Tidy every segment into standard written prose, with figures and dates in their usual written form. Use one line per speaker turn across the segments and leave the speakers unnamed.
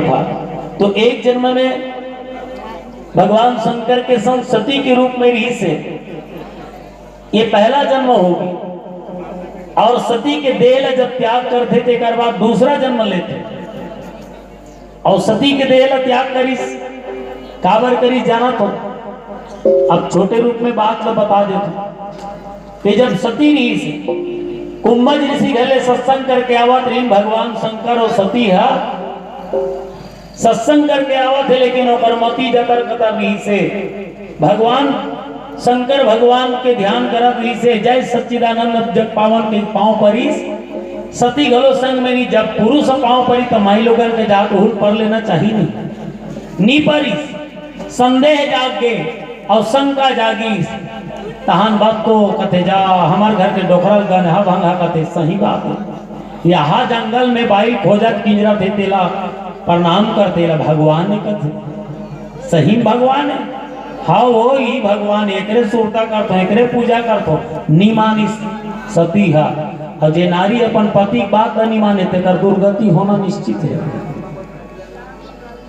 कथा। तो एक जन्म में भगवान शंकर के संग सती के रूप में रही से ये पहला जन्म होगी, और सती के देह जब त्याग करते थे एक बाद दूसरा जन्म लेते, और सती के देह त्याग करीस काबर करीस जाना तो अब छोटे रूप में बात तो बता देते कि जब सती रही से कुंभज ऋषि घले सत्संग करके आवत रही भगवान शंकर और सती है सत्संग करके आवत है, लेकिन मती जतर कतर रही से भगवान शंकर भगवान के ध्यान करत रही से जय सच्चिदानंद जग पावन के पांव परीस सती घलो संग में नहीं, जब पुरुष पांव परी तो माई लोगन के जात हुल पर लेना चाहिए नहीं परीस संदेह जागे और शंका जागी तहान बात को कथे जा हमार घर के डोखरल गनहा भंगा कथे सही बात है, यहाँ जंगल में बाई खोजत किंजरा थे तेला प्रणाम करते ला भगवान ने कथे सही भगवान है, हाँ वो ही भगवान एकरे सुरता करतो एकरे पूजा करतो नी मानिस सती हा, और जे नारी अपन पति बात नहीं माने तेकर दुर्गति होना निश्चित है।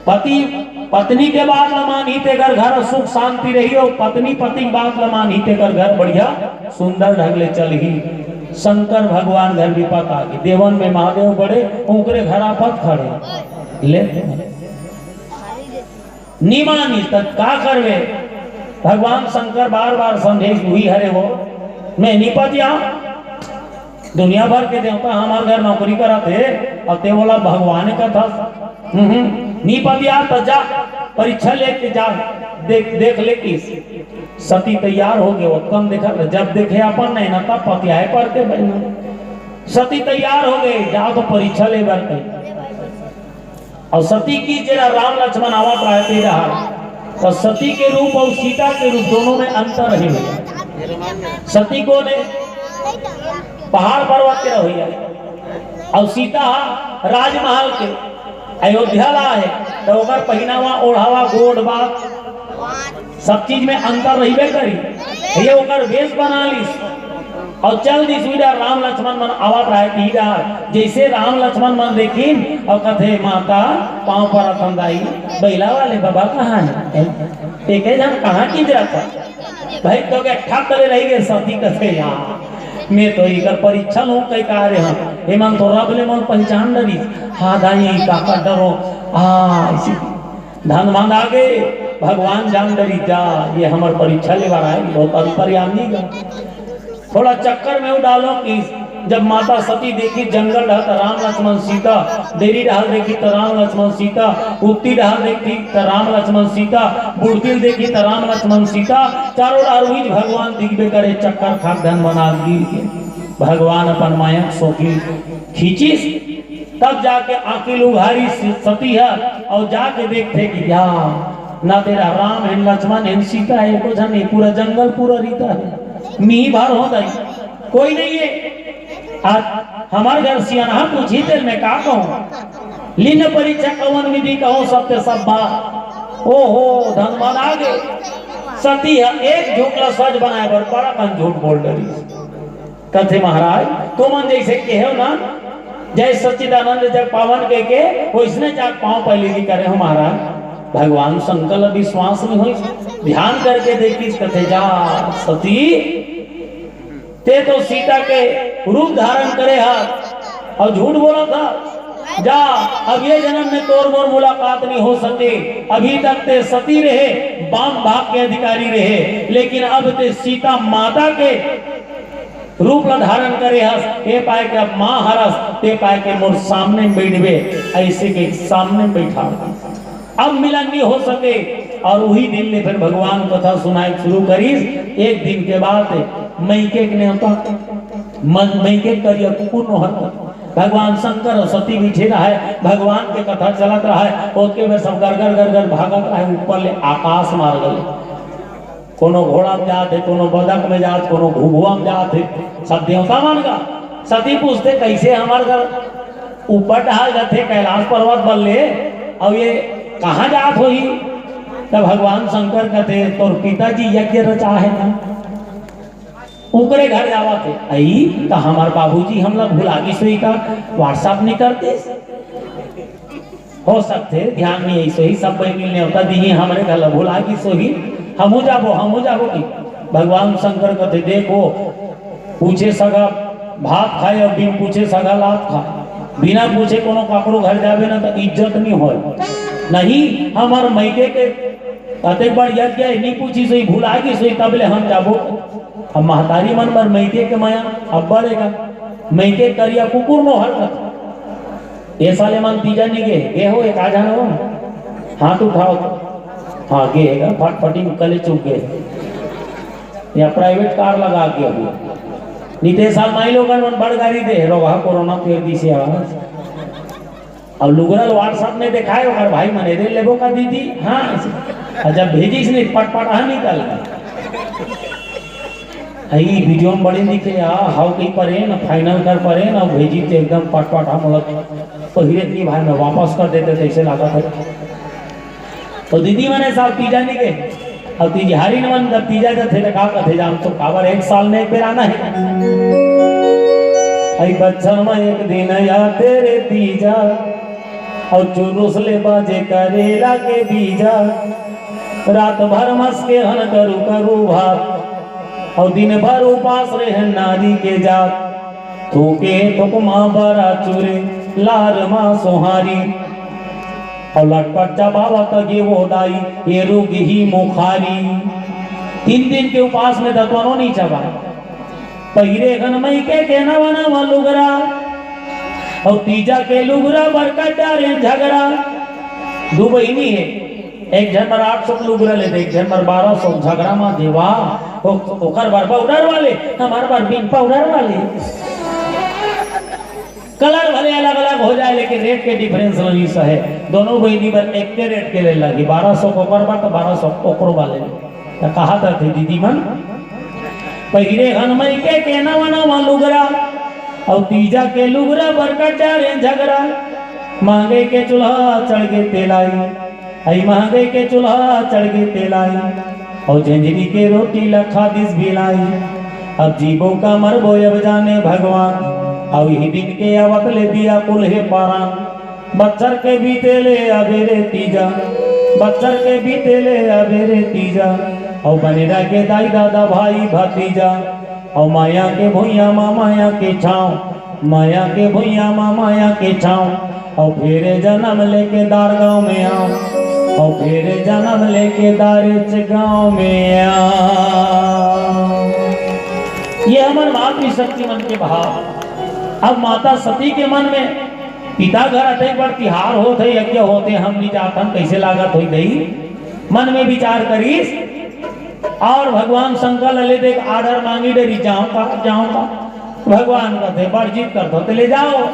पति पत्नी के बात न मानी तेकर घर सुख शांति रही हो, पत्नी पति बात न मानी तेकर घर बढ़िया सुंदर ढंगले चल ही। शंकर भगवान घर विपत आ गई, देवन में महादेव बड़े उनके घर आपत खड़े ले निमानी तक का करवे भगवान शंकर बार बार संदेश हुई हरे वो मैं निपत यहाँ दुनिया भर के देवता हमारे घर नौकरी करा थे और ते बोला भगवान का था निपत यार तो जा परीक्षा लेके जा देख ले किस सती तैयार हो गए उत्तम देखा जब देखे अपन नहीं ना तब पतियाए पर के बहना सती तैयार हो गए जाओ तो परीक्षा ले बर के और सती की जरा राम लक्ष्मण आवत रहते रहा तो सती के रूप और सीता के रूप दोनों में अंतर है। सती को ने पहाड़ पर्वत के रहिया और सीता राजमहल के अयोध्या ला है तो ओकर पहनावा ओढ़ावा गोड़ बात सब चीज में अंतर रहिबे करी ये ओकर वेश बना ली और चल दी सुविधा राम लक्ष्मण मन आवत रहे तीरा जैसे राम लक्ष्मण मन देखिन और कथे माता पांव पर रखंदाई बैला वाले बाबा कहाँ है एक जन कहाँ की जरा था भाई तो क्या ठक करे रही गए सती कथे यहाँ मैं तो इकर परीक्षा लो कई कार्य हम हेमंत तो रब ले मन पहचान डरी हाँ दाई काका डरो इसी धन मान आगे भगवान जान डरी जा ये हमार परीक्षा ले बार आएगी बहुत अंतर्यामी गा थोड़ा चक्कर में डालो कि जब माता सती देखी जंगल रहा तो राम लक्ष्मण सीता देरी रहा देखी तो राम लक्ष्मण सीता उगती रहा देखी तो राम लक्ष्मण सीता बुढ़तिल देखी तो राम लक्ष्मण सीता चारों हुई भगवान दिखबे करे चक्कर खाक धन बना दी भगवान अपन माया सोखी खींची तब जाके आंखिल उघारी सती है और जाके देखते कि या ना तेरा राम है लक्ष्मण है सीता है को जन पूरा जंगल पूरा रीता है मी भर हो गई कोई नहीं है आज हमारे घर सियाना पूछी थे मैं का कहूँ लिन परीक्षा कवन विधि कहूँ सत्य सब बात ओहो धनबाद आ गए सती है एक झूठला सच बनाए पर बड़ा कन झूठ बोल डरी कथे महाराज तुमन जैसे कहो ना जय सच्चिदानंद जग पावन के वैसने जाग पाँव पहले करे हो महाराज भगवान शंकर विश्वास नहीं हो ध्यान करके देखी कथे जा सती ते तो सीता के रूप धारण करे हा और झूठ बोला था जा अब ये जन्म में तोर मोर मुलाकात नहीं हो सके अभी तक ते सती रहे बाम भाग के अधिकारी रहे लेकिन अब ते सीता माता के रूप धारण करे हस ते पाए के अब माँ हरस ते पाए के मोर सामने बैठबे ऐसे के सामने बैठा अब मिलन नहीं हो सके और वही दिन में फिर भगवान कथा सुनाई शुरू करी एक दिन के बाद मैके ने होता मैके करिए पूर्ण होता भगवान शंकर और सती बिछे रहा है भगवान के कथा चलत रहा है ओके में सब गरगर गरगर भागत रहा है ऊपर ले आकाश मार गए कोनो घोड़ा में जाते कोनो बदक में जाते कोनो घुघुआ में जाते सब देवता मान का सती पूछते कैसे हमारे घर ऊपर ढाल जाते कैलाश पर्वत बल ले और ये कहाँ जात हो ही तब भगवान शंकर कहते तोर पिताजी यज्ञ रचा है ना ऊपरे घर जावा थे आई तो हमारे बाबूजी हम लोग भुला गई का व्हाट्सएप नहीं करते हो सकते ध्यान नहीं ऐसे ही सब भाई मिलने होता दी हमारे घर भुला की सोही हम जाबो की भगवान शंकर कहते देखो पूछे सगा भात खाए और बिन पूछे सगा लात खाए बिना पूछे कोनो काकरो घर जाबे ना तो इज्जत नहीं हो नहीं हमार मैके के अते बड़ यज्ञ नहीं पूछी सोई भुला की सोई तबले हम जाबो अब महतारी मन पर मैके के माया अब बढ़ेगा मैके करिया कुकुर नो हरकत ये साले मन तीजा नहीं गे हो एक आ जाना हो हाथ उठाओ हाँ गेगा फटफटी कले चुप गए या प्राइवेट कार लगा के अभी नीते साल माई लोग बड़ गाड़ी दे रोगा कोरोना तेर दी से आवाज अब लुगरल व्हाट्सएप में दिखाए और भाई मने दे लेबो का दीदी हाँ जब भेजी इसने पटपट हाँ निकल आई वीडियो में बड़ी दिखे हाउ कहीं परे ना फाइनल कर परे ना भेजी तो एकदम पटपट हम पहिरे नहीं भाई मैं वापस कर देते थे ऐसे लगा था तो दीदी मैंने साल तीजा नहीं के अब तीजी हारी न मन जब तीजा जब थे कहा कथे जाम तो काबर एक साल में एक बेर आना है आई बच्चन में एक दिन या तेरे तीजा और चुरुस ले बाजे करेला के बीजा रात भर मस के हन करू भात और दिन भर उपास रहे नारी के जात थूके थुकमा बरा चुरे लार माँ सोहारी और लटपट बाबा तक ये वो दाई ये रोगी ही मुखारी 3 दिन के उपास में दत्वानो नहीं चबा पहिरे घनमई के नवा लुगरा और तीजा के लुगरा बरकत डारे झगड़ा दो बहिनी है एक जन पर 800 लुगरा ले एक जन पर 1200 झगड़ा मा देवा ओकर बार पाउडर वाले हमार बार बिन पाउडर वाले कलर भले अलग अलग हो जाए लेकिन रेट के डिफरेंस नहीं सा है दोनों बहनी पर एक के रेट के ले लगी 1200 को पर बात 1200 ओकरो वाले तो कहा था थे दीदी मन पहिरे हनमई के नवा लुगरा और तीजा के लुगरा बरकत डारे झगड़ा महंगे के चूल्हा चढ़ के तेलाई आई महंगे के चूल्हा चढ़ के तेलाई और झंझरी के रोटी लखा दिस भिलाई अब जीवो का मरबो अब जाने भगवान और यही दिन के आवत ले दिया कुल है पारा बच्चर के बीते ले अबेरे तीजा बच्चर के बीते ले अबेरे तीजा और बनेरा के दाई दादा भाई भतीजा और माया के भुइया माया के छाँव माया के भुइया माया के छाँव और फेरे जन्म लेके दार गाँव में आओ और फेरे जन्म लेके दारिच गाँव में आओ। ये हमारे मातृशक्ति मन के भाव। अब माता सती के मन में पिता घर अतः पर तिहार होते यज्ञ होते हम नहीं जाता कैसे लागत हो गई मन में विचार करीस और भगवान शंकर ललित एक आर्डर मांगी डरी जाऊंगा भगवान कहते बर्जित कर दो ले जाओ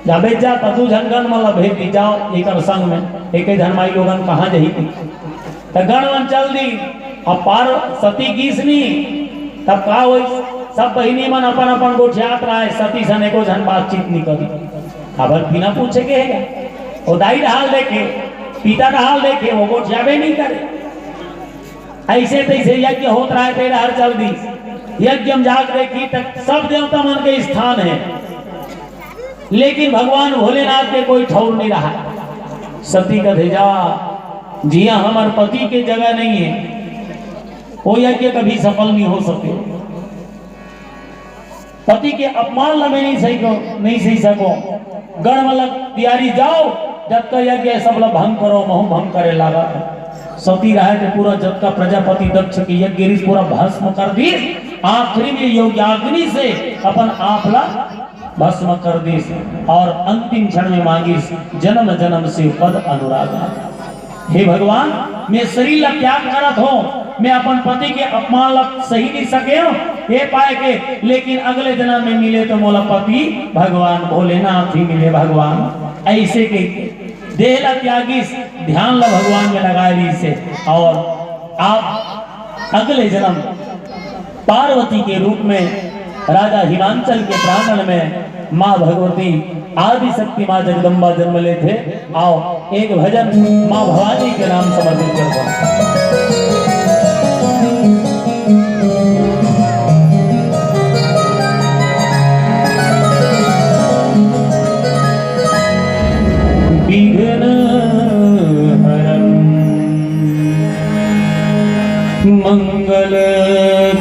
जाबे जा तू झनगन मतलब भेज दी जाओ एक संग में एक धनमाई लोगन कहाँ जही तो गणवन चल दी अब पार सती गीसनी तब का हो सब बहिनी मन अपन अपन गोठियात रहा सती सने को झन बातचीत नहीं करी अब बिना पूछे के है वो दाई हाल देखे पिता का हाल देखे वो गोठियाबे नहीं करे ऐसे तैसे यज्ञ होत रहा है तेरा हर चल दी यज्ञ में जाग देखी तक सब देवता मन के स्थान है लेकिन भगवान भोलेनाथ के कोई ठौर नहीं रहा सती का भेजा जिया हमारे पति के जगह नहीं है वो यज्ञ कभी सफल नहीं हो सकते पति के अपमान लगे नहीं सही सको गण मतलब तियारी जाओ जब का यज्ञ सब लोग भंग करो महु भंग करे लगा सती रहा के पूरा जब का प्रजापति दक्ष की यज्ञ पूरा भस्म कर दी आखिरी में योग्याग्नि से अपन आपला भस्म कर दी और अंतिम क्षण में मांगी जन्म जन्म से पद अनुराग। हे भगवान मैं शरीर ला त्याग करत हो मैं अपन पति के अपमान ला सही नहीं सके हो ये पाए के लेकिन अगले जन्म में मिले तो मोला पति भगवान भोलेनाथ ही मिले भगवान ऐसे के देह ला त्यागी ध्यान ला भगवान में लगाए से और आप अगले जन्म पार्वती के रूप में राजा हिमांचल के प्रांगण में माँ भगवती आदि शक्ति माँ जगदम्बा जन्म ले थे। आओ एक भजन माँ भवानी के नाम समर्पित करता हूँ। बीर मंगल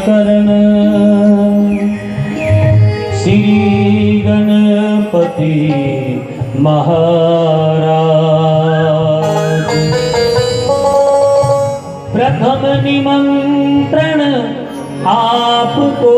करण श्री गणपति महाराज। प्रथम निमंत्रण आपको